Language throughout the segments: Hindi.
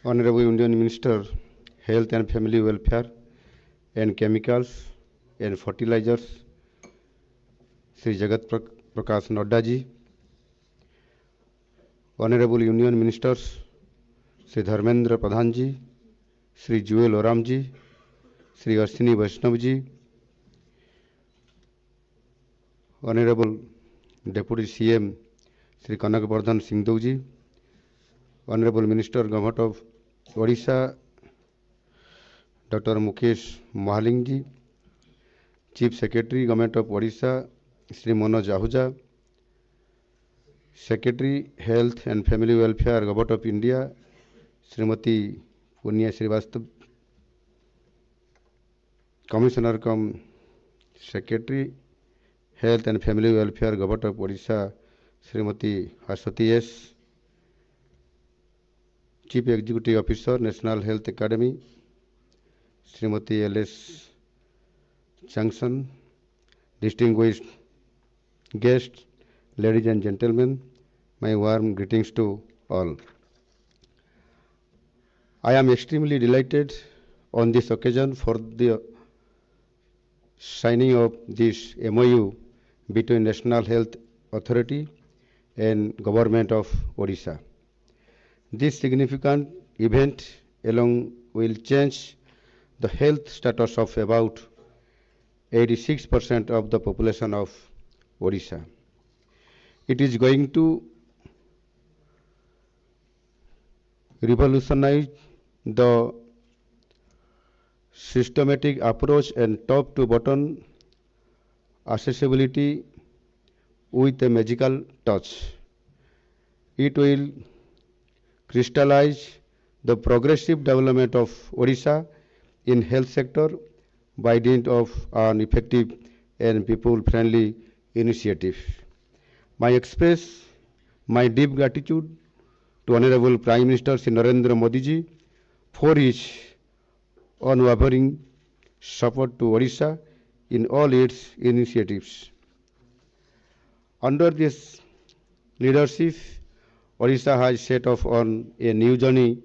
Honorable Indian Minister, Health and Family Welfare and Chemicals and Fertilizers, Sri Jagat Prakash Nadda ji, Honorable Union Ministers, Sri Dharmendra Pradhan ji, Sri Jewel Oram ji, Sri Ashwini Vaishnav ji, Honorable Deputy CM Sri Kanak Vardhan Singhdeu ji, Honorable Minister Government of Odisha Dr. Mukesh Mahaling ji, Chief Secretary Government of Odisha Sri Manoj Ahuja, Secretary Health and Family Welfare Government of India Srimati Punya Srivastav, Commissioner cum Secretary Health and Family Welfare Government of Odisha Srimati Ashwati S, Chief Executive Officer National Health Academy Srimati L.S. Junction, distinguished guests, ladies and gentlemen, my warm greetings to all. I am extremely delighted on this occasion for the signing of this MOU between National Health Authority and Government of Odisha. This significant event along will change the health status of about 86% of the population of Odisha. It is going to revolutionize the systematic approach and top to bottom accessibility with a magical touch. It will crystallize the progressive development of Odisha in health sector by dint of an effective and people-friendly initiative. I express my deep gratitude to Honorable Prime Minister Shri Narendra Modi ji for his unwavering support to Odisha in all its initiatives. Under this leadership, Odisha has set off on a new journey,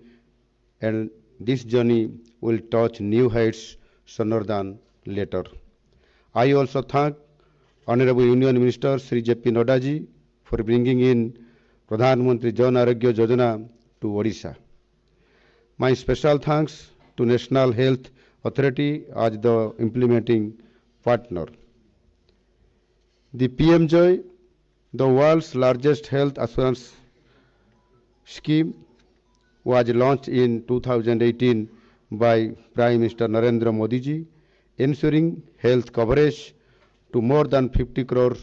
and this journey will touch new heights sooner than later. I also thank Honorable Union Minister Sri J.P. Nadda ji for bringing in Pradhan Mantri Jan Arogya Yojana to Odisha. My special thanks to National Health Authority as the implementing partner. The PMJoy, the world's largest health assurance scheme, was launched in 2018 by Prime Minister Narendra Modi ji, ensuring health coverage to more than 50 crore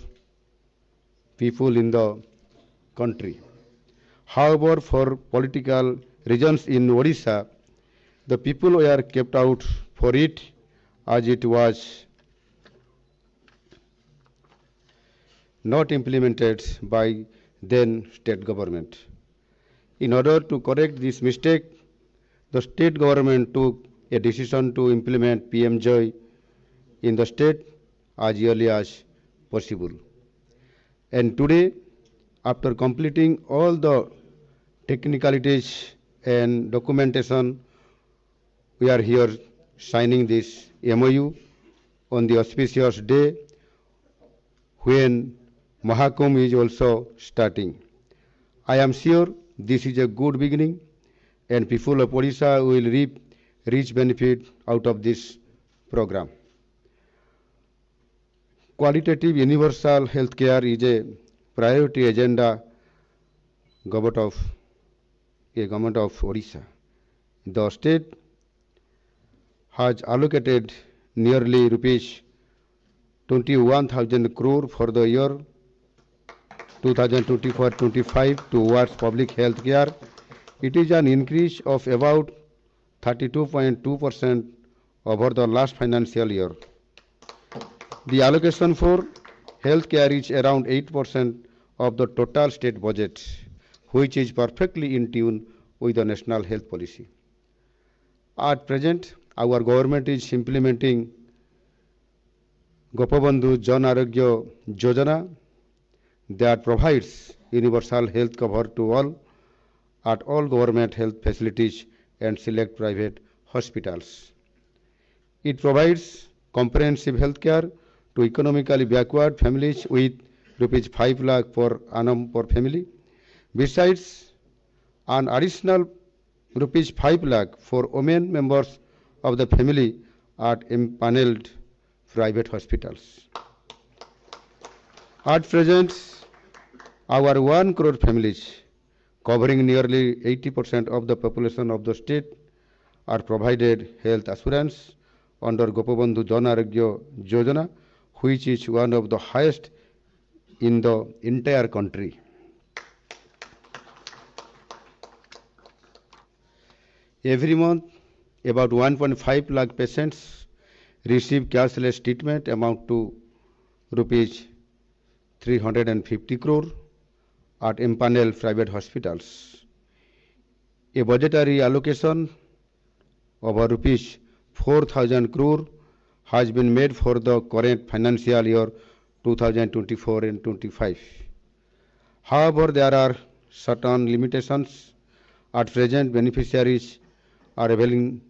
people in the country. However, for political reasons in Odisha, the people were kept out for it as it was not implemented by then state government. In order to correct this mistake, the state government took a decision to implement PMJoy in the state as early as possible. And today, after completing all the technicalities and documentation, we are here signing this MOU on the auspicious day when Mahakumbh is also starting. I am sure this is a good beginning, and people of Odisha will reap rich benefit out of this program. Qualitative universal health care is a priority agenda government of Odisha. The state has allocated nearly rupees 21,000 crore for the year 2024-25 towards public health care. It is an increase of about 32.2% over the last financial year. The allocation for health care is around 8% of the total state budget, which is perfectly in tune with the national health policy. At present, our government is implementing Gopabandhu Jan Arogya Yojana that provides universal health cover to all at all government health facilities and select private hospitals. It provides comprehensive health care to economically backward families with rupees 5 lakh per annum per family. Besides, an additional rupees 5 lakh for women members of the family at empaneled private hospitals. At present, our 1 crore families, covering nearly 80% of the population of the state, are provided health assurance under Gopabandhu Jan Arogya Yojana, which is one of the highest in the entire country. Every month, about 1.5 lakh patients receive cashless treatment amount to rupees 350 crore at empaneled private hospitals. A budgetary allocation of rupees 4,000 crore has been made for the current financial year 2024 and 25. However, there are certain limitations. At present, beneficiaries are availing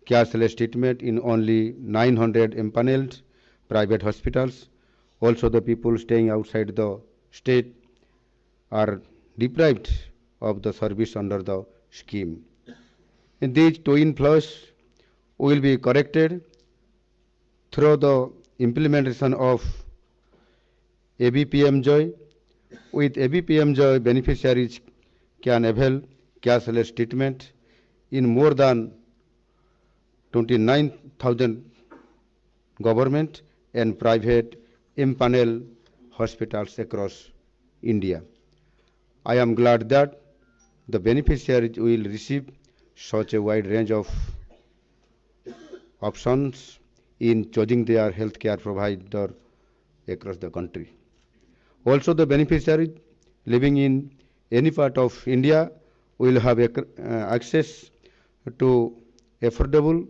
cashless treatment in only 900 empaneled private hospitals. Also, the people staying outside the state are deprived of the service under the scheme. In these two inflows will be corrected through the implementation of ABPM Joy. With ABPM Joy, beneficiaries can avail cashless treatment in more than 29,000 government and private empaneled hospitals across India. I am glad that the beneficiaries will receive such a wide range of options in choosing their healthcare provider across the country. Also, the beneficiaries living in any part of India will have access to affordable,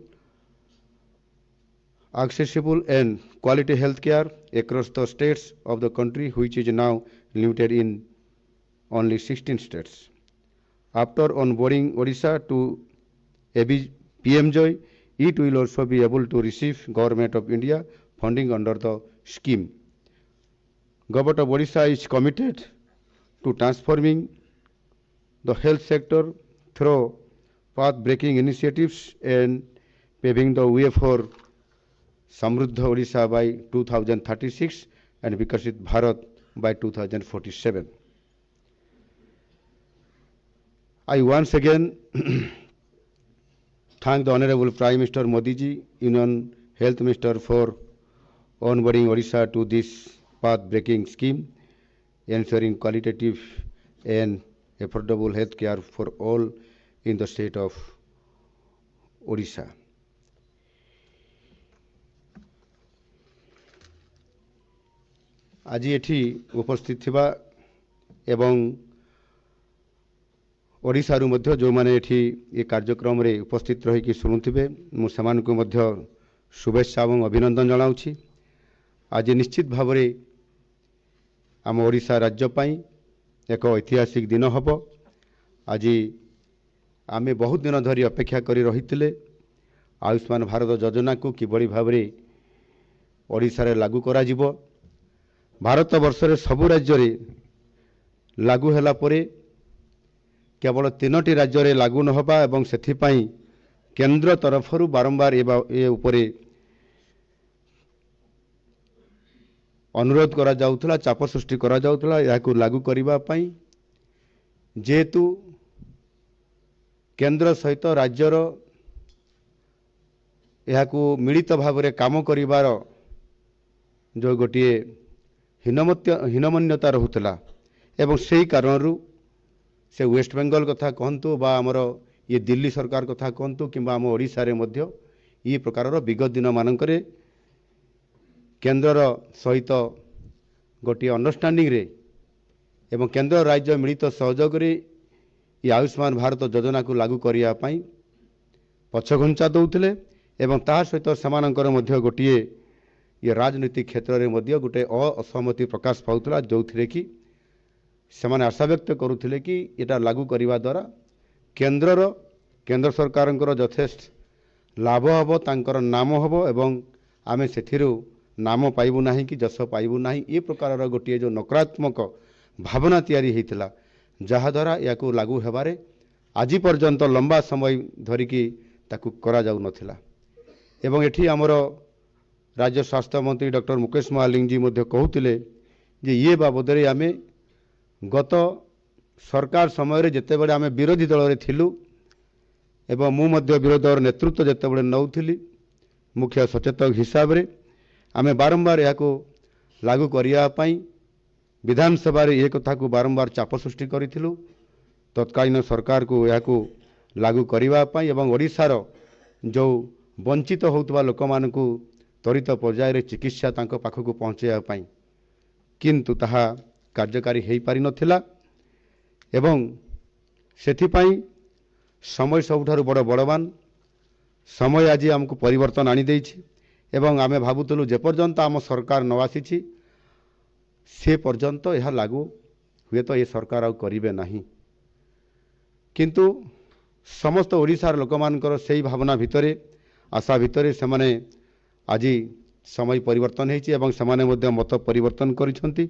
accessible and quality healthcare across the states of the country, which is now limited in only 16 states. After onboarding Odisha to PM Joy, it will also be able to receive Government of India funding under the scheme. Government of Odisha is committed to transforming the health sector through path-breaking initiatives and paving the way for Samruddha Odisha by 2036 and Vikasit Bharat by 2047. I once again thank the Honorable Prime Minister Modi ji, Union Health Minister, for onboarding Odisha to this path-breaking scheme, ensuring qualitative and affordable health care for all in the state of Odisha. আজি এটি উপস্থিত थिबा एवं ओडिशारू मध्य जो माने एठी ये कार्यक्रम रे उपस्थित रही कि शुणुथिबे मु समान को मध्य शुभेच्छा एवं अभिनंदन जनाउछि। आज निश्चित भाव रे आम ओडिशा राज्य पई एक ऐतिहासिक दिन हबो। आज आमे बहुत दिन धरी अपेक्षा करी रहिथिले आयुष्मान भारत योजना को किबळी भाव रे ओडिशा रे लागू करा जिवो। भारत वर्ष रे सबु राज्य रे लागू हैला परे केवल 3टी राज्य रे लागू न होबा एवं सेथिपाई केंद्र तरफरु बारंबार ए उपरे अनुरोध करा जाउथला, चाप सृष्टि करा जाउथला याकु लागू करिबा पई, जेतु केंद्र सहित राज्यर याकु मिलित भाव रे काम करिवार जो गोटिए हीनमन्यता रहुतला एवं सेही कारणरू से वेस्ट बेंगल कथा कहतु बा आमर ये दिल्ली सरकार कथा कहतु किंबा आम ओडिशा रे मध्य ये प्रकार विगत दिन मानकरे केंद्र सहित गोटे अंडरस्टैंडिंग रे एवं केंद्र राज्य मिलित सहयोग रे ये आयुष्मान भारत योजना को लागू करिया पई पछघुंचा दउथिले एवं ता सहित समानकर मध्य गोटे ये राजनीतिक क्षेत्र में मध्य गोटे असहमति प्रकाश पाउथला जोथिरे कि सेमाने आशा व्यक्त करुथिले कि एटा लागू करिवा द्वारा केंद्रर केंद्र सरकार यथेष्ट लाभ हम तांकर नाम हम एवं आमे सेथिरु नाम पाइबु नाही कि जस पाइबु नाही ए प्रकार गोटे जो नकारात्मक भावना तैयारी होता जहाद्वारा या लागू हेबारे आज पर्यंत लंबा समय धरिकी ताकू करा जाउ नथिला। एवं एठी हमर राज्य स्वास्थ्य मंत्री डॉक्टर मुकेश महालिंग जी मध्य कहूतिले जे ये बाबद रे आमे गत सरकार समय रे जेते बेले आमे विरोधी दल रे थिलु एवं मु मध्य विरोधी दल नेतृत्व जेते बेले नउथिली मुख्य सचेतक हिसाब रे आमे बारंबार याको लागू करिया पई विधानसभा रे एक कथा को बारंबार चाप सृष्टि करिथिलु तत्कालीन सरकार को याको लागू करिवा पई एवं ओडिशार जो वंचित होउतबा लोक मानकु त्वरित पर्याय रे चिकित्सा तांको पाखकु पहुंचाइबा पई किंतु ताहा कार्यकारी हेई पारि नथिला एवं सेथि पई समय सबुठारु बड़ बड़वान समय आज आमको परिवर्तन आनी देछि एवं आमे भाबुतलु जे पर्यंत आम सरकार न आसीछि से पर्यंत यह लागू हुए तो ये सरकार आउ करिवे नाही किंतु समस्त ओडिशार लोक मानकर सेही भावना भितरे आशा भितरे से माने आज समय परिवर्तन होइछि एवं समाने मध्य मत परिवर्तन करिसंती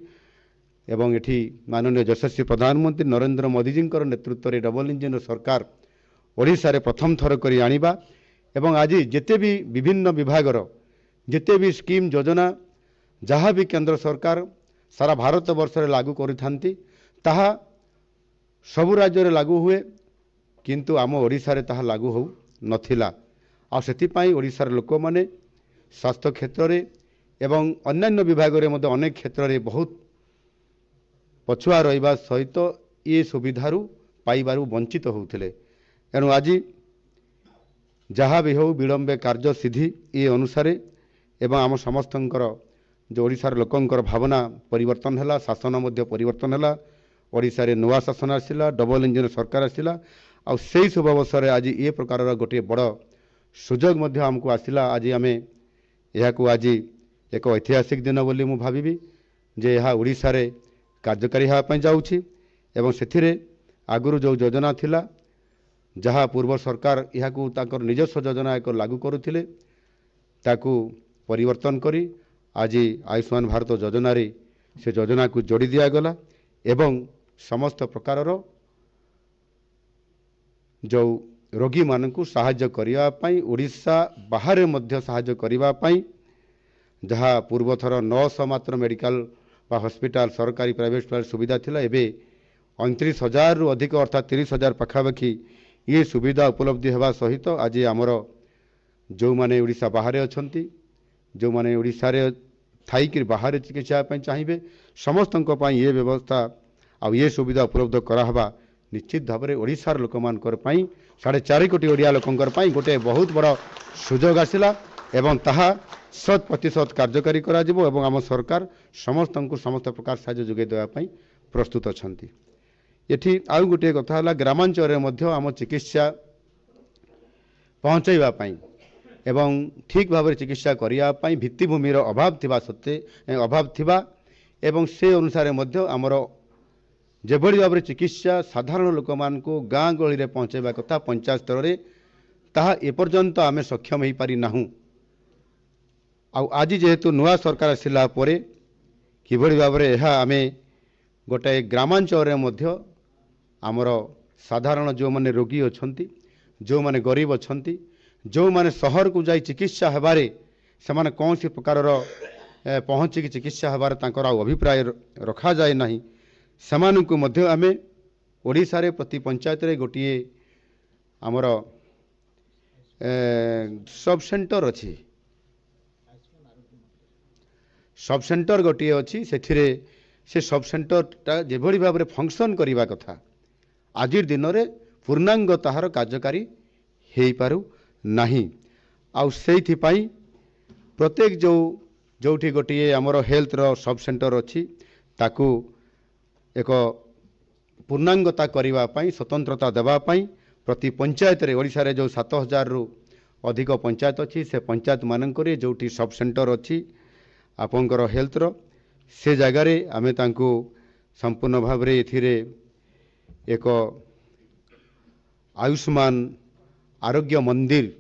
एवं एठी माननीय यशस्वी प्रधानमंत्री नरेंद्र मोदी जी नेतृत्व रे डबल इंजिन सरकार ओडिशा रे प्रथम थर करी आनिबा एवं आज जेते भी विभिन्न विभागर जेते भी स्कीम योजना जहाँ भी केंद्र सरकार सारा भारत वर्ष रे लागू करिथांती ताहा सबु राज्य रे लागू हुए किंतु आम ओडिशा रे ताहा लागू हो नथिला आ सेति पई ओडिशार लोक माने स्वास्थ्य क्षेत्र रे एवं अन्यान्य विभाग रे मध्य अनेक क्षेत्र रे बहुत पछुआ रहिबा सहित ये सुविधारू पाइबारू वंचित होउथिले एनु आज जहाँ भी हो विलंबे कार्य सिद्धि ये अनुसार एवं आम समस्तंकर जो ओडिशार लोकंकर भावना परिवर्तन हैला शासन मध्य परिवर्तन हैला ओडिशा रे नुआ शासन आसिला डबल इंजिन सरकार आसिला आ सेही शुभ अवसर आज ये प्रकार गोटे बड़ सुजोग मध्य आमको आसिला आज आमे यहाकू आज एक ऐतिहासिक दिन बोली मु भाबिबी जे यह ओडिशा रे कार्यकारी हेबा पई जाउछि एवं सेथिरे आगुरु जो योजना थिला जहाँ पूर्व सरकार यहाकू ताकर निजस्व योजना एक लागू करुथिले ताकू परिवर्तन करी आज आयुष्मान भारत योजना रे से योजना को जोड़ी दिया गला एवं समस्त प्रकारर जो रोगी मानकू सहाय्य करिया पई ओडिशा बाहर मध्य सहाय्य करिवा पई जहाँ पूर्व थर 900 मात्र मेडिकल बा हॉस्पिटल सरकारी प्राइवेट हॉस्पिटल सुविधा थिला एबे 29,000 रु अधिक अर्थात 30,000 पाखापाखि ये सुविधा उपलब्धि हेबा सहित आज आमर जो माने ओडिशा बाहर अछंती जो माने ओडिशा रे थाईक बाहर चिकित्सा पई चाहिए समस्तंक पई ये व्यवस्था आ ये सुविधा उपलब्ध कराहबा निश्चित भाव में ओडिशार लोक मानकर पई 4.5 कोटी ओडिया लोकंकर पई गोटे बहुत बड़ सुजोग आसिला एवं ताहा 100% कार्यकारी करा जिवो एवं आम सरकार समस्तंकु समस्त प्रकार साहाय्य जोगे देवा पई प्रस्तुत अछंती। एठी आउ गोटे कथा हला ग्रामांचल रे मध्य आम चिकित्सा पहुंचाइबा पई एवं ठीक भाव में चिकित्सा करिया पई भित्तिभूमिर अभाव थिबा सत्ते अभाव थिबा एवं से अनुसार मध्य आमर जेभଳି भाव में चिकित्सा साधारण लोक मान को गाँ गहली रे पहुंचाइबा कथा पंचायत स्तर रे ताहा एपर्यंत आमे सक्षम हेई पारि नाहु आज जेहेतु नुआ सरकार आसिला परे किभଳି भाव में यह आमे गोटे ग्रामांचल रे मध्य आमर साधारण जो माने रोगी अछंती जो माने गरीब अछंती जो माने शहर को जाई चिकित्सा हेबारे सेमाने कौन सी प्रकार पहुँची चिकित्सा हेबारे तांकर अभिप्राय रखा जाए नहीं सेमानकु मध्य आमे ओडिशा रे प्रति पंचायत रे गोटिए आमर सब सेंटर अच्छी सब सेंटर गोटे अच्छी से सब सेंटरटा जेभଳି भाव में फंक्शन करने कथा आज दिन में पूर्णांग ताहार कार्यकारी हो पारु नहीं आउ सेइथिपाई प्रत्येक जोठी गोटे आमर हेल्थ रो सब सेंटर अच्छी ताकू एक पूर्णांगता करने स्वतंत्रता देवाई प्रति पंचायत रे ओडिशा रे जो 7,000 रु अधिक पंचायत अच्छी से पंचायत मानक जोठी सब सेंटर अच्छी आपंकर हेल्थ रो से जगार आमे तांको संपूर्ण भाव रे एथिरे एक आयुष्मान आरोग्य मंदिर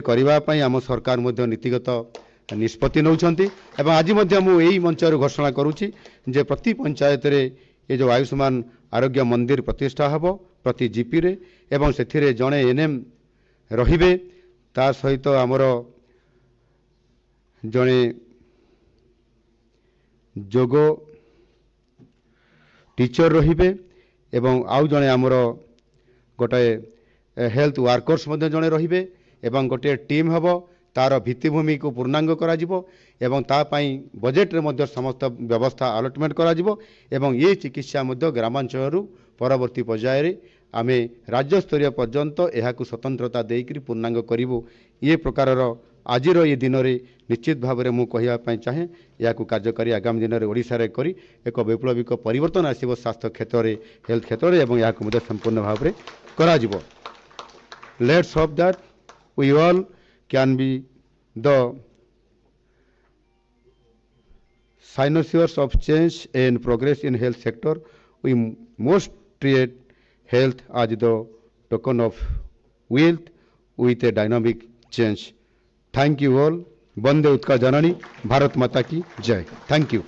करने आम सरकार नीतिगत निष्पत्ति नौछंती एवं आज यही मंचर घोषणा करुच्ची जे प्रति पंचायत रे ये जो आयुष्मान आरोग्य मंदिर प्रतिष्ठा हब प्रति जीपी रे एवं से जड़े एनएम रहिबे ता सहित आमर जड़े जोग टीचर रहिबे एवं आउ जड़े आमर गोटे हेल्थ वर्कर्स मध्य जड़े रहिबे एवं गोटे टीम हब तार भित्तिभूमि को पूर्णांग करा जिवो एवं ता पई बजेट रे मध्य समस्त व्यवस्था अलॉटमेंट करा जिवो एवं ये चिकित्सा मध्य ग्रामांचल परवर्ती पर्याय रे आमे राज्य स्तरीय पर्यंत एहाकु स्वतंत्रता देकरी पूर्णांग करिवो ये प्रकारर आजिर ये दिन में निश्चित भाव में मु कहवाई चाहे या कार्यकारी आगामी दिन में ओडिशा रे करी एक वैप्लविक परिवर्तन आसिबो स्वास्थ्य क्षेत्र में हेल्थ क्षेत्र में एवं या संपूर्ण भाव में करा जिवो। Let's hope that we all can be the signatories of change and progress in health sector. We must treat health as the token of wealth with a dynamic change. Thank you all. वंदे उत्कल जननी भारत माता की जय. Thank you.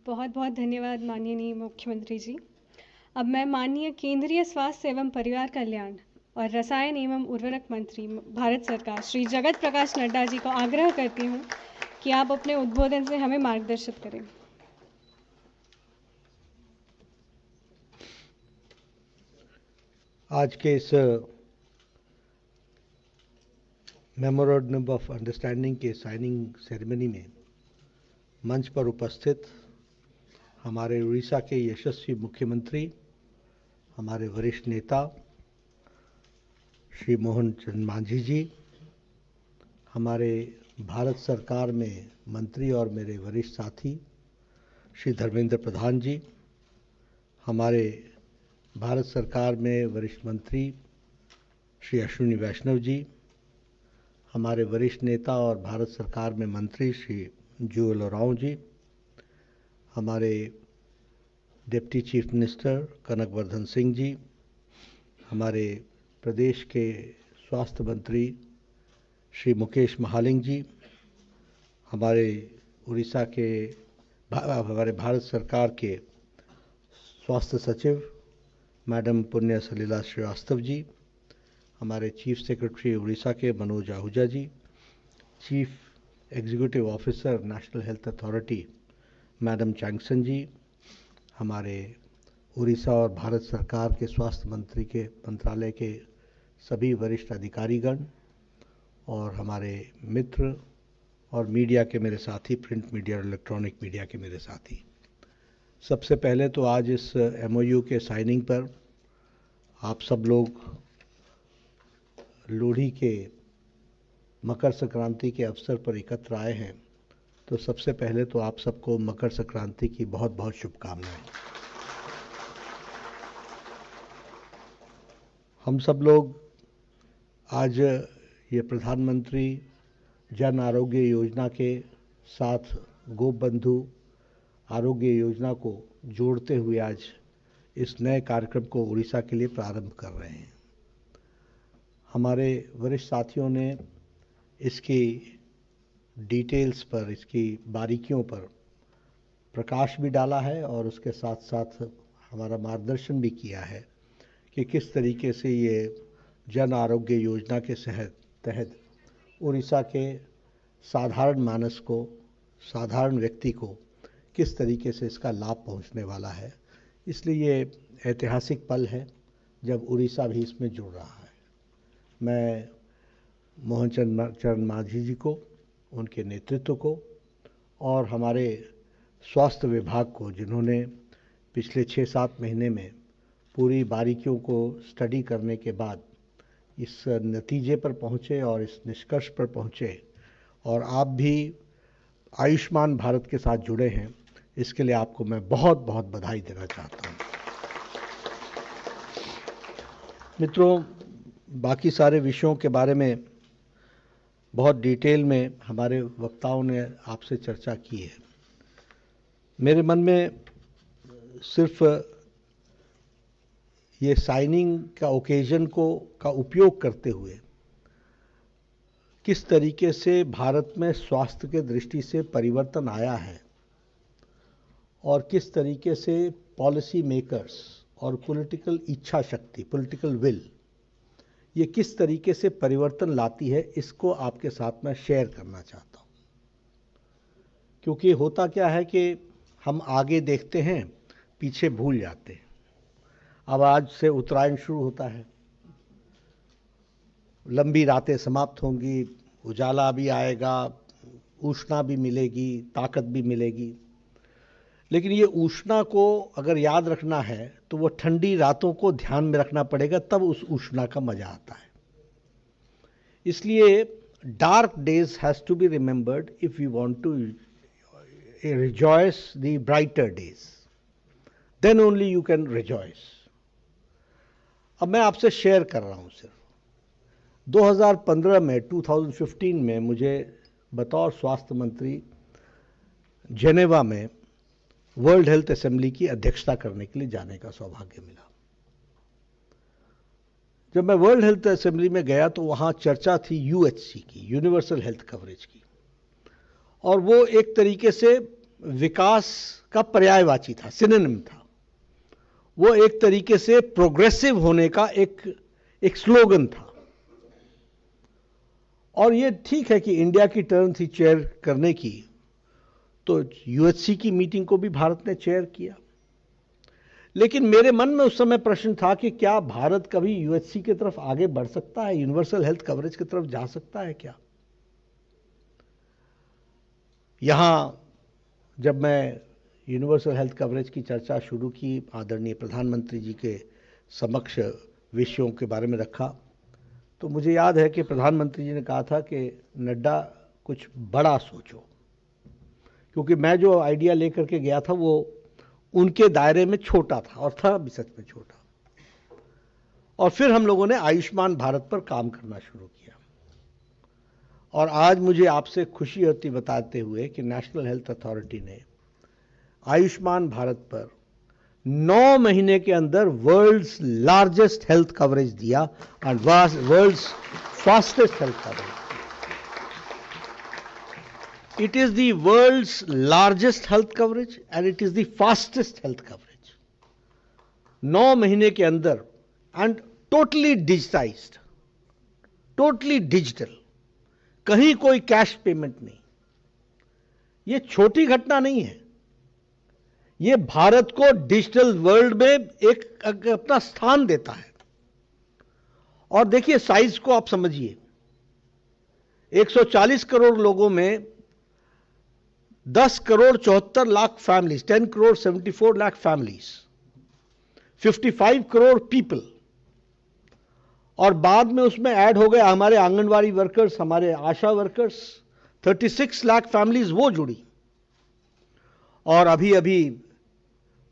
बहुत बहुत धन्यवाद माननीय मुख्यमंत्री जी। अब मैं माननीय केंद्रीय स्वास्थ्य एवं परिवार कल्याण और रसायन एवं उर्वरक मंत्री भारत सरकार श्री जगत प्रकाश नड्डा जी को आग्रह करती हूं कि आप अपने उद्बोधन से हमें मार्गदर्शित करें। आज के इस मेमोरेंडम ऑफ अंडरस्टैंडिंग के साइनिंग सेरेमनी में मंच पर उपस्थित हमारे उड़ीसा के यशस्वी मुख्यमंत्री, हमारे वरिष्ठ नेता श्री मोहन चरण मांझी जी, हमारे भारत सरकार में मंत्री और मेरे वरिष्ठ साथी श्री धर्मेंद्र प्रधान जी, हमारे भारत सरकार में वरिष्ठ मंत्री श्री अश्विनी वैष्णव जी, हमारे वरिष्ठ नेता और भारत सरकार में मंत्री श्री जुएल ओरांव जी, हमारे deputy chief minister कनकवर्धन Singh ji, हमारे प्रदेश के स्वास्थ्य मंत्री श्री मुकेश महालिंग जी, हमारे उड़ीसा के हमारे भारत सरकार के स्वास्थ्य सचिव मैडम पुण्य सलीला श्रीवास्तव जी, हमारे चीफ सेक्रेटरी उड़ीसा के Manoj Ahuja ji, chief executive officer national health authority madam Changsan ji, हमारे उड़ीसा और भारत सरकार के स्वास्थ्य मंत्री के मंत्रालय के सभी वरिष्ठ अधिकारीगण और हमारे मित्र और मीडिया के मेरे साथी, प्रिंट मीडिया और इलेक्ट्रॉनिक मीडिया के मेरे साथी, सबसे पहले तो आज इस एमओयू के साइनिंग पर आप सब लोग लोहड़ी के मकर संक्रांति के अवसर पर एकत्र आए हैं, तो सबसे पहले तो आप सबको मकर संक्रांति की बहुत बहुत शुभकामनाएं। हम सब लोग आज ये प्रधानमंत्री जन आरोग्य योजना के साथ गोबंधु आरोग्य योजना को जोड़ते हुए आज इस नए कार्यक्रम को उड़ीसा के लिए प्रारंभ कर रहे हैं। हमारे वरिष्ठ साथियों ने इसकी डिटेल्स पर, इसकी बारीकियों पर प्रकाश भी डाला है और उसके साथ साथ हमारा मार्गदर्शन भी किया है कि किस तरीके से ये जन आरोग्य योजना के तहत उड़ीसा के साधारण मानस को, साधारण व्यक्ति को किस तरीके से इसका लाभ पहुंचने वाला है। इसलिए ये ऐतिहासिक पल है जब उड़ीसा भी इसमें जुड़ रहा है। मैं मोहन चरण मांझी जी को, उनके नेतृत्व को और हमारे स्वास्थ्य विभाग को, जिन्होंने पिछले 6-7 महीने में पूरी बारीकियों को स्टडी करने के बाद इस नतीजे पर पहुँचे और इस निष्कर्ष पर पहुँचे और आप भी आयुष्मान भारत के साथ जुड़े हैं, इसके लिए आपको मैं बहुत बहुत बधाई देना चाहता हूँ। मित्रों, बाकी सारे विषयों के बारे में बहुत डिटेल में हमारे वक्ताओं ने आपसे चर्चा की है। मेरे मन में सिर्फ ये साइनिंग का ओकेजन का उपयोग करते हुए किस तरीके से भारत में स्वास्थ्य के दृष्टि से परिवर्तन आया है और किस तरीके से पॉलिसी मेकर्स और पॉलिटिकल इच्छा शक्ति, पॉलिटिकल विल, ये किस तरीके से परिवर्तन लाती है, इसको आपके साथ मैं शेयर करना चाहता हूँ। क्योंकि होता क्या है कि हम आगे देखते हैं, पीछे भूल जाते हैं। अब आज से उत्तरायण शुरू होता है, लंबी रातें समाप्त होंगी, उजाला भी आएगा, ऊष्मा भी मिलेगी, ताकत भी मिलेगी। लेकिन ये ऊष्मा को अगर याद रखना है तो वो ठंडी रातों को ध्यान में रखना पड़ेगा, तब उस ऊष्मा का मजा आता है। इसलिए dark days has to be remembered if you want to rejoice the brighter days, then only you can rejoice. अब मैं आपसे शेयर कर रहा हूं सिर्फ 2015 में 2015 में मुझे बतौर स्वास्थ्य मंत्री जेनेवा में वर्ल्ड हेल्थ असेंबली की अध्यक्षता करने के लिए जाने का सौभाग्य मिला। जब मैं वर्ल्ड हेल्थ असेंबली में गया तो वहां चर्चा थी यूएचसी की, यूनिवर्सल हेल्थ कवरेज की, और वो एक तरीके से विकास का पर्यायवाची था, सिनोनिम था। वो एक तरीके से प्रोग्रेसिव होने का एक स्लोगन था। और ये ठीक है कि इंडिया की टर्न थी चेयर करने की, तो यूएचसी की मीटिंग को भी भारत ने चेयर किया। लेकिन मेरे मन में उस समय प्रश्न था कि क्या भारत कभी यूएचसी की तरफ आगे बढ़ सकता है, यूनिवर्सल हेल्थ कवरेज की तरफ जा सकता है क्या? यहां जब मैं यूनिवर्सल हेल्थ कवरेज की चर्चा शुरू की, आदरणीय प्रधानमंत्री जी के समक्ष विषयों के बारे में रखा, तो मुझे याद है कि प्रधानमंत्री जी ने कहा था कि नड्डा कुछ बड़ा सोचो, क्योंकि मैं जो आइडिया लेकर के गया था वो उनके दायरे में छोटा था, और था भी सच में छोटा। और फिर हम लोगों ने आयुष्मान भारत पर काम करना शुरू किया, और आज मुझे आपसे खुशी होती बताते हुए कि नेशनल हेल्थ अथॉरिटी ने आयुष्मान भारत पर 9 महीने के अंदर वर्ल्ड्स लार्जेस्ट हेल्थ कवरेज दिया और world's fastest health coverage. It is the world's largest health coverage and it is the fastest health coverage. 9 महीने के अंदर and totally digitized, totally digital, कहीं कोई कैश पेमेंट नहीं। ये छोटी घटना नहीं है, ये भारत को डिजिटल वर्ल्ड में एक अपना स्थान देता है। और देखिए साइज को आप समझिए, 140 करोड़ लोगों में 10 crore 74 lakh families, 10 crore 74 lakh families, 55 crore people, और बाद में उसमें ऐड हो गए हमारे आंगनवाड़ी वर्कर्स, हमारे आशा वर्कर्स, 36 लाख फैमिलीज वो जुड़ी। और अभी अभी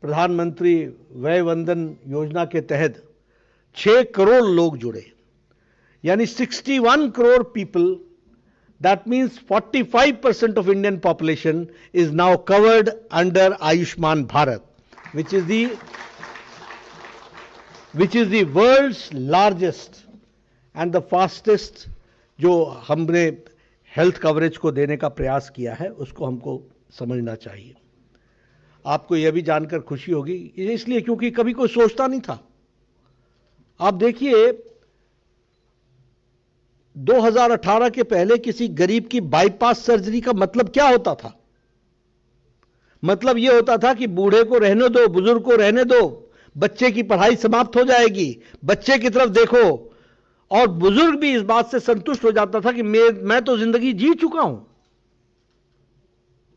प्रधानमंत्री वय वंदन योजना के तहत 6 करोड़ लोग जुड़े, यानी 61 crore people. That means 45% of Indian population is now covered under Ayushman Bharat, which is the world's largest and the fastest जो हमने हेल्थ कवरेज को देने का प्रयास किया है, उसको हमको समझना चाहिए। आपको यह भी जानकर खुशी होगी, इसलिए क्योंकि कभी कोई सोचता नहीं था। आप देखिए 2018 के पहले किसी गरीब की बाईपास सर्जरी का मतलब क्या होता था? मतलब यह होता था कि बूढ़े को रहने दो, बुजुर्ग को रहने दो, बच्चे की पढ़ाई समाप्त हो जाएगी, बच्चे की तरफ देखो। और बुजुर्ग भी इस बात से संतुष्ट हो जाता था कि मैं तो जिंदगी जी चुका हूं,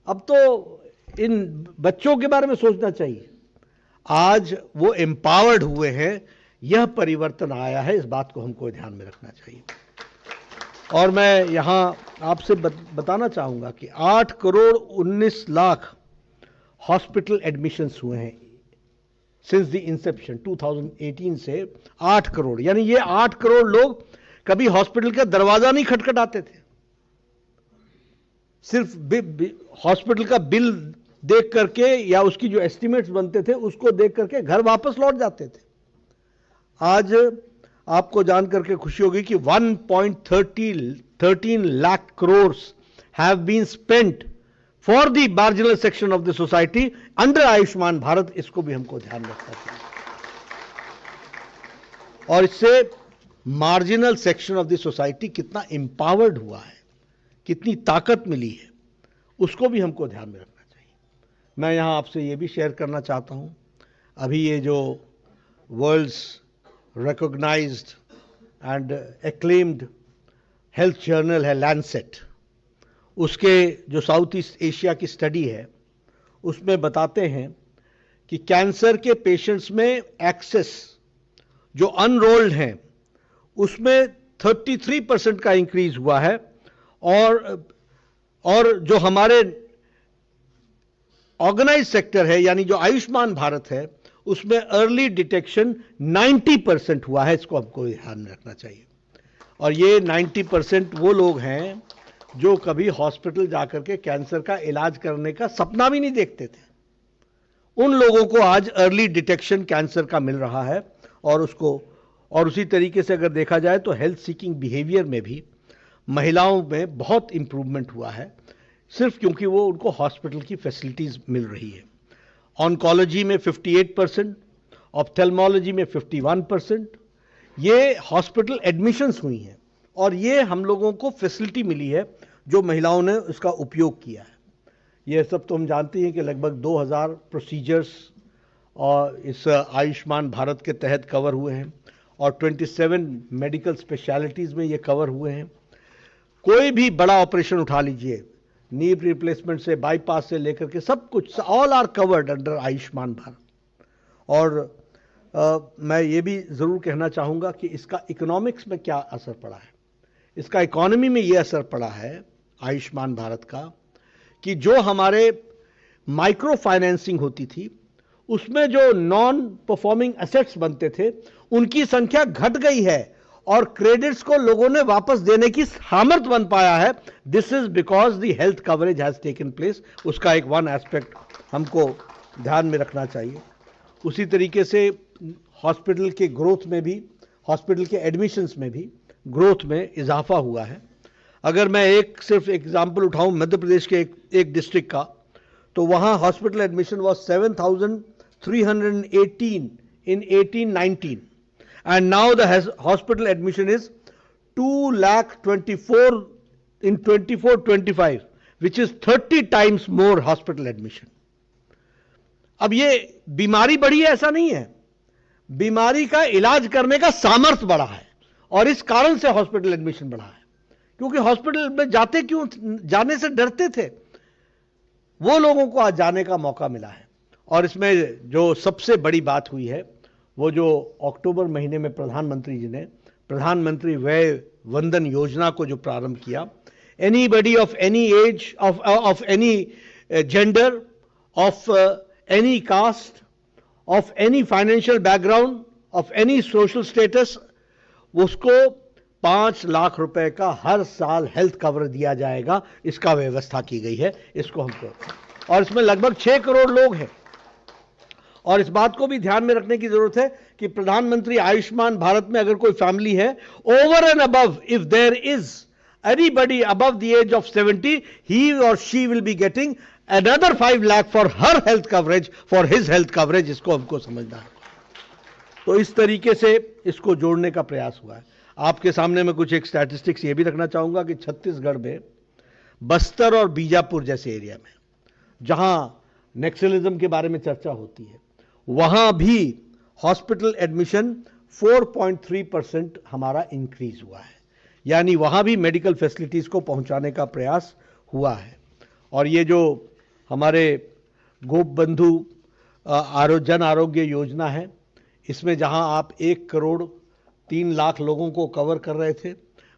अब तो इन बच्चों के बारे में सोचना चाहिए। आज वो एम्पावर्ड हुए हैं, यह परिवर्तन आया है, इस बात को हमको ध्यान में रखना चाहिए। और मैं यहां आपसे बताना चाहूंगा कि 8 करोड़ 19 लाख हॉस्पिटल एडमिशन्स हुए हैं सिंस द इंसेप्शन 2018 से 8 करोड़, यानी ये 8 करोड़ लोग कभी हॉस्पिटल का दरवाजा नहीं खटखटाते थे। सिर्फ हॉस्पिटल का बिल देख करके या उसकी जो एस्टिमेट्स बनते थे उसको देख करके घर वापस लौट जाते थे। आज आपको जान करके खुशी होगी कि 1.13 lakh crore have been spent for the marginal section of the society under Ayushman Bharat. इसको भी हमको ध्यान रखना चाहिए और इससे marginal section of the society कितना एम्पावर्ड हुआ है, कितनी ताकत मिली है, उसको भी हमको ध्यान में रखना चाहिए। मैं यहां आपसे ये भी शेयर करना चाहता हूं, अभी ये जो world's recognized and acclaimed health journal है लैंसेट, उसके जो साउथ ईस्ट एशिया की स्टडी है उसमें बताते हैं कि कैंसर के पेशेंट्स में एक्सेस जो अनरोल्ड हैं उसमें 33% का इंक्रीज हुआ है और जो हमारे ऑर्गेनाइज सेक्टर है यानी जो आयुष्मान भारत है उसमें अर्ली डिटेक्शन 90% हुआ है। इसको हमको ध्यान में रखना चाहिए। और ये 90% वो लोग हैं जो कभी हॉस्पिटल जाकर के कैंसर का इलाज करने का सपना भी नहीं देखते थे। उन लोगों को आज अर्ली डिटेक्शन कैंसर का मिल रहा है और उसी तरीके से अगर देखा जाए तो हेल्थ सीकिंग बिहेवियर में भी महिलाओं में बहुत इंप्रूवमेंट हुआ है, सिर्फ क्योंकि वो उनको हॉस्पिटल की फैसिलिटीज मिल रही है। ऑन्कोलॉजी में 58%, ऑप्थेल्मोलॉजी में 51%, ये हॉस्पिटल एडमिशन्स हुई हैं और ये हम लोगों को फैसिलिटी मिली है जो महिलाओं ने इसका उपयोग किया है। ये सब तो हम जानते हैं कि लगभग 2000 प्रोसीजर्स और इस आयुष्मान भारत के तहत कवर हुए हैं और 27 मेडिकल स्पेशलिटीज़ में ये कवर हुए हैं। कोई भी बड़ा ऑपरेशन उठा लीजिए, नी रिप्लेसमेंट से बाईपास से लेकर के सब कुछ, all are covered under Ayushman Bharat. और मैं ये भी ज़रूर कहना चाहूँगा कि इसका इकोनॉमिक्स में क्या असर पड़ा है। इसका इकोनॉमी में ये असर पड़ा है आयुष्मान भारत का कि जो हमारे माइक्रो फाइनेंसिंग होती थी उसमें जो नॉन परफॉर्मिंग एसेट्स बनते थे उनकी संख्या घट गई है और क्रेडिट्स को लोगों ने वापस देने की सामर्थ्य बन पाया है। This is because the health coverage has taken place. उसका एक वन एस्पेक्ट हमको ध्यान में रखना चाहिए। उसी तरीके से हॉस्पिटल के ग्रोथ में भी, हॉस्पिटल के एडमिशन्स में भी ग्रोथ में इजाफा हुआ है। अगर मैं सिर्फ एग्जाम्पल उठाऊं मध्य प्रदेश के एक डिस्ट्रिक्ट का, तो वहां hospital admission was 7,318 in 1819 and now the hospital admission is 2,24,000 in 24-25 which is 30 times more hospital admission. अब ये बीमारी बढ़ी है ऐसा नहीं है, बीमारी का इलाज करने का सामर्थ्य बढ़ा है और इस कारण से हॉस्पिटल एडमिशन बढ़ा है। क्योंकि हॉस्पिटल में जाने से डरते थे, वो लोगों को आज जाने का मौका मिला है। और इसमें जो सबसे बड़ी बात हुई है वो जो अक्टूबर महीने में प्रधानमंत्री जी ने प्रधानमंत्री वय वंदन योजना को जो प्रारंभ किया, anybody of any as, of any gender, of any caste, of any financial background, of any social status, उसको 5 लाख रुपए का हर साल हेल्थ कवर दिया जाएगा। इसका व्यवस्था की गई है। इसको हमको, और इसमें लगभग 6 करोड़ लोग हैं। और इस बात को भी ध्यान में रखने की जरूरत है कि प्रधानमंत्री आयुष्मान भारत में अगर कोई फैमिली है, over and above, if there is anybody above the age of 70, he और she will be getting another 5 lakh for her health coverage, for his health coverage. इसको हमको समझना है। तो इस तरीके से इसको जोड़ने का प्रयास हुआ है। आपके सामने मैं कुछ एक स्टैटिस्टिक्स ये भी रखना चाहूंगा कि छत्तीसगढ़ में बस्तर और बीजापुर जैसे एरिया में जहां नक्सलिज्म के बारे में चर्चा होती है, वहां भी हॉस्पिटल एडमिशन 4.3% हमारा इंक्रीज हुआ है। यानी वहां भी मेडिकल फैसिलिटीज को पहुंचाने का प्रयास हुआ है। और ये जो हमारे गोप बंधु जन आरोग्य योजना है, इसमें जहां आप 1,03,00,000 लोगों को कवर कर रहे थे,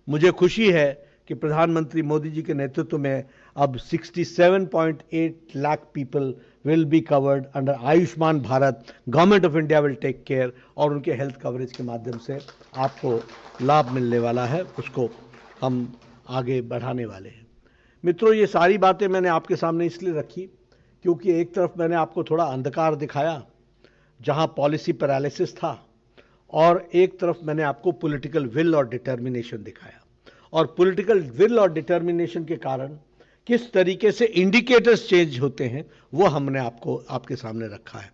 मुझे खुशी है कि प्रधानमंत्री मोदी जी के नेतृत्व में अब 67.8 lakh people will be covered under Ayushman Bharat. Government of India will take care और उनके हेल्थ कवरेज के माध्यम से आपको लाभ मिलने वाला है, उसको हम आगे बढ़ाने वाले हैं। मित्रों, ये सारी बातें मैंने आपके सामने इसलिए रखी क्योंकि एक तरफ मैंने आपको थोड़ा अंधकार दिखाया जहां पॉलिसी पैरालिसिस था, और एक तरफ मैंने आपको पॉलिटिकल विल और डिटर्मिनेशन दिखाया, और पॉलिटिकल विल और डिटर्मिनेशन के कारण किस तरीके से इंडिकेटर्स चेंज होते हैं वो हमने आपको आपके सामने रखा है।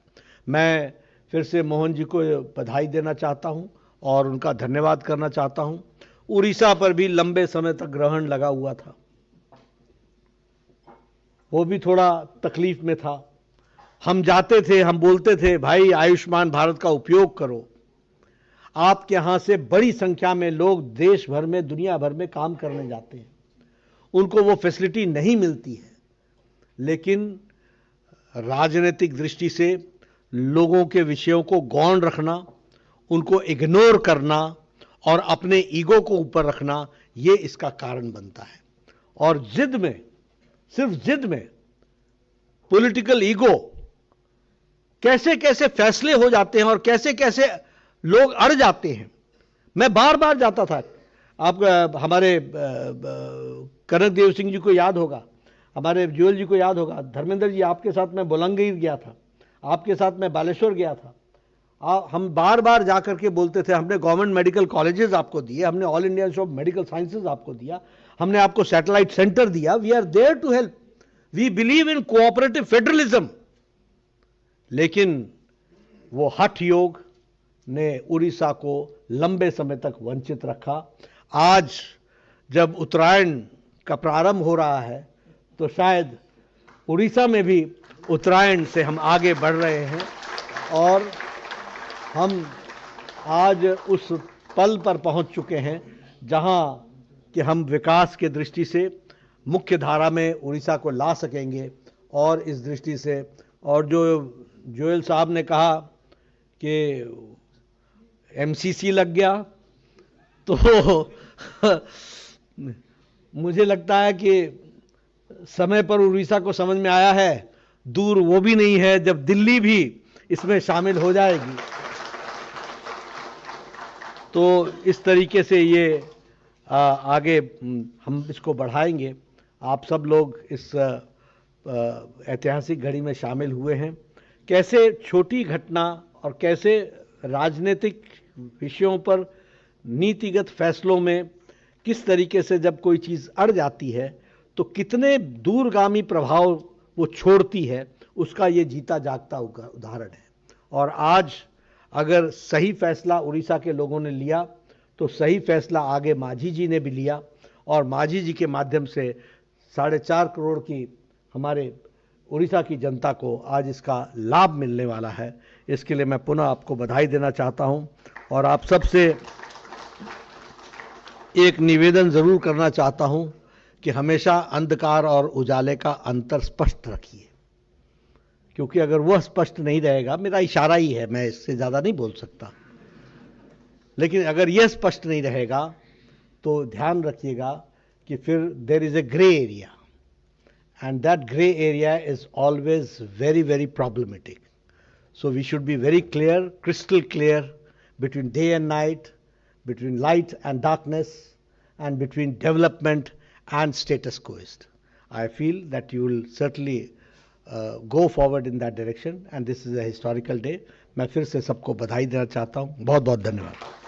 मैं फिर से मोहन जी को बधाई देना चाहता हूं और उनका धन्यवाद करना चाहता हूं। उड़ीसा पर भी लंबे समय तक ग्रहण लगा हुआ था, वो भी थोड़ा तकलीफ में था। हम जाते थे, हम बोलते थे भाई आयुष्मान भारत का उपयोग करो। आपके यहां से बड़ी संख्या में लोग देश भर में, दुनिया भर में काम करने जाते हैं, उनको वो फैसिलिटी नहीं मिलती है, लेकिन राजनीतिक दृष्टि से लोगों के विषयों को गौण रखना, उनको इग्नोर करना और अपने ईगो को ऊपर रखना, ये इसका कारण बनता है। और जिद में, सिर्फ जिद में पॉलिटिकल ईगो, कैसे कैसे फैसले हो जाते हैं और कैसे कैसे लोग अड़ जाते हैं। मैं बार बार जाता था, आप हमारे कनक देव सिंह जी को याद होगा, हमारे जुएल जी को याद होगा, धर्मेंद्र जी आपके साथ मैं बुलंदशहर गया था, आपके साथ मैं बालेश्वर गया था। हम बार बार जाकर के बोलते थे हमने गवर्नमेंट मेडिकल कॉलेजेस आपको दिए, हमने All India Institute of Medical Sciences आपको दिया, हमने आपको सैटेलाइट सेंटर दिया, we are there to help, we believe in cooperative federalism. लेकिन वो हठ योग ने उड़ीसा को लंबे समय तक वंचित रखा। आज जब उत्तरायण का प्रारंभ हो रहा है तो शायद उड़ीसा में भी उत्तरायण से हम आगे बढ़ रहे हैं और हम आज उस पल पर पहुंच चुके हैं जहां कि हम विकास के दृष्टि से मुख्य धारा में उड़ीसा को ला सकेंगे। और इस दृष्टि से, और जो जुएल साहब ने कहा कि एमसीसी लग गया, तो मुझे लगता है कि समय पर उड़ीसा को समझ में आया है, दूर वो भी नहीं है जब दिल्ली भी इसमें शामिल हो जाएगी। तो इस तरीके से ये आगे हम इसको बढ़ाएंगे। आप सब लोग इस ऐतिहासिक घड़ी में शामिल हुए हैं। कैसे छोटी घटना और कैसे राजनीतिक विषयों पर नीतिगत फैसलों में किस तरीके से जब कोई चीज़ अड़ जाती है तो कितने दूरगामी प्रभाव वो छोड़ती है, उसका ये जीता जागता उदाहरण है। और आज अगर सही फैसला उड़ीसा के लोगों ने लिया तो सही फैसला आगे मांझी जी ने भी लिया, और मांझी जी के माध्यम से 4.5 करोड़ की हमारे उड़ीसा की जनता को आज इसका लाभ मिलने वाला है। इसके लिए मैं पुनः आपको बधाई देना चाहता हूं और आप सबसे एक निवेदन जरूर करना चाहता हूं कि हमेशा अंधकार और उजाले का अंतर स्पष्ट रखिए, क्योंकि अगर वह स्पष्ट नहीं रहेगा, मेरा इशारा ही है, मैं इससे ज़्यादा नहीं बोल सकता, लेकिन अगर यह स्पष्ट नहीं रहेगा तो ध्यान रखिएगा कि फिर there is a grey area, and that gray area is always very, very problematic. So we should be very clear, crystal clear between day and night, between light and darkness, and between development and status quo. I feel that you will certainly go forward in that direction, and this is a historical day. मैं फिर से सबको बधाई देना चाहता हूँ। बहुत बहुत धन्यवाद।